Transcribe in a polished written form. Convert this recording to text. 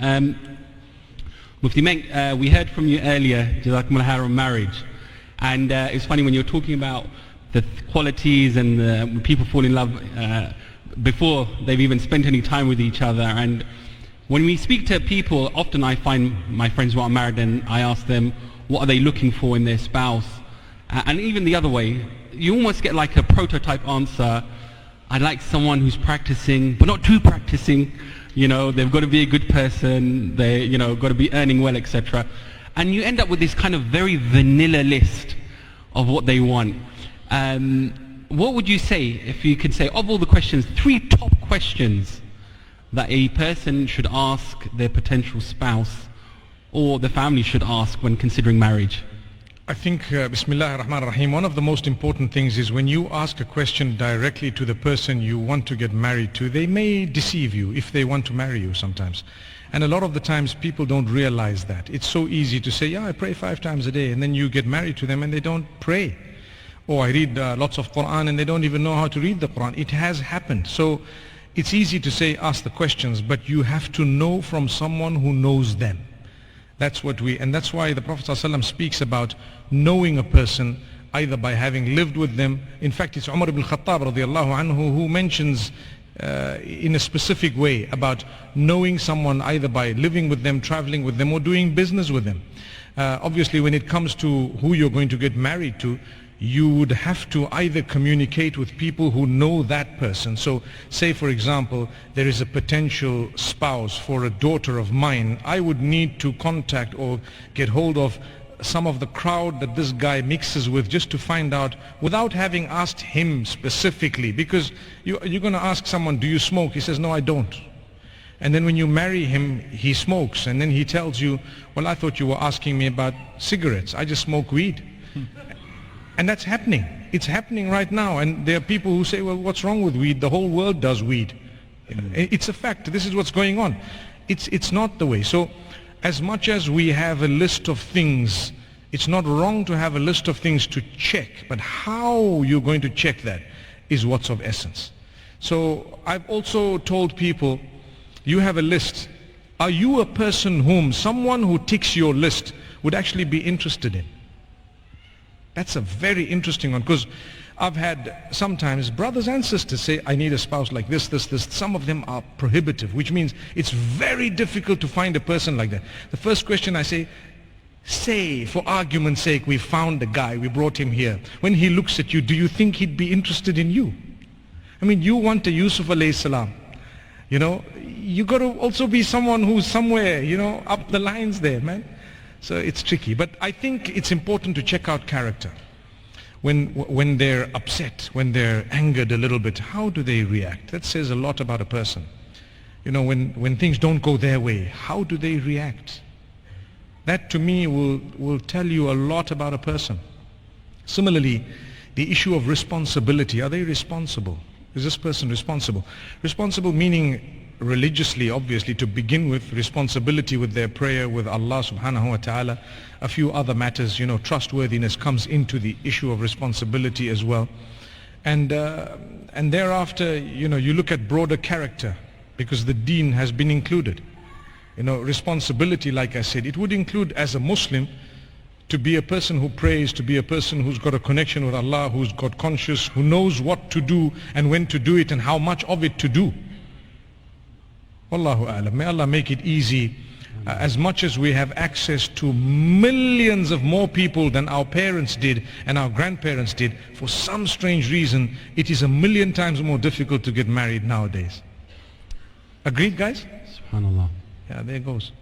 Mufti Menk, we heard from you earlier, Jazakumullah khair, on marriage. And it's funny when you're talking about the qualities and when people fall in love before they've even spent any time with each other. And when we speak to people, often I find my friends who are married and I ask them, what are they looking for in their spouse? And even the other way, you almost get like a prototype answer. I'd like someone who's practicing, but not too practicing. You know, they've got to be a good person, they, you know, got to be earning well, etc. And you end up with this kind of very vanilla list of what they want. What would you say, if you could say, of all the questions, 3 top questions that a person should ask their potential spouse or the family should ask when considering marriage? I think, Bismillah ar-Rahman ar-Rahim, one of the most important things is when you ask a question directly to the person you want to get married to, they may deceive you if they want to marry you sometimes. And a lot of the times people don't realize that. It's so easy to say, yeah, I pray 5 times a day, and then you get married to them and they don't pray. Or I read lots of Quran and they don't even know how to read the Quran. It has happened. So it's easy to say, ask the questions, but you have to know from someone who knows them. That's what and that's why the Prophet ﷺ speaks about knowing a person either by having lived with them. In fact, it's Umar ibn Khattab radiallahu anhu who mentions in a specific way about knowing someone either by living with them, traveling with them, or doing business with them. Obviously, when it comes to who you're going to get married to, you would have to either communicate with people who know that person. So say, for example, there is a potential spouse for a daughter of mine. I would need to contact or get hold of some of the crowd that this guy mixes with just to find out, without having asked him specifically. Because you're going to ask someone, do you smoke? He says, no, I don't. And then when you marry him, he smokes. And then he tells you, well, I thought you were asking me about cigarettes. I just smoke weed. And that's happening. It's happening right now. And there are people who say, well, what's wrong with weed? The whole world does weed. It's a fact. This is what's going on. It's not the way. So as much as we have a list of things, it's not wrong to have a list of things to check. But how you're going to check that is what's of essence. So I've also told people, you have a list. Are you a person whom someone who ticks your list would actually be interested in? That's a very interesting one, because I've had sometimes brothers and sisters say, I need a spouse like this. Some of them are prohibitive, which means it's very difficult to find a person like that. The first question I say, for argument's sake, we found a guy, we brought him here. When he looks at you, do you think he'd be interested in you? I mean, you want a Yusuf alayhi salam. You know, you got to also be someone who's somewhere, you know, up the lines there, man. So it's tricky, but I think it's important to check out character. When they're upset, when they're angered a little bit, how do they react? That says a lot about a person. You know, when things don't go their way, how do they react? That to me will tell you a lot about a person. Similarly, the issue of responsibility. Are they responsible? Is this person responsible? Responsible meaning religiously, obviously, to begin with, responsibility with their prayer with Allah subhanahu wa ta'ala. A few other matters, you know, trustworthiness comes into the issue of responsibility as well. And thereafter, you know, you look at broader character, because the deen has been included. You know, responsibility, like I said, it would include, as a Muslim, to be a person who prays, to be a person who's got a connection with Allah, who's got conscious, who knows what to do and when to do it and how much of it to do. Wallahu a'lam. May Allah make it easy. As much as we have access to millions of more people than our parents did and our grandparents did, for some strange reason, it is 1,000,000 times more difficult to get married nowadays. Agreed, guys? SubhanAllah. Yeah, there goes.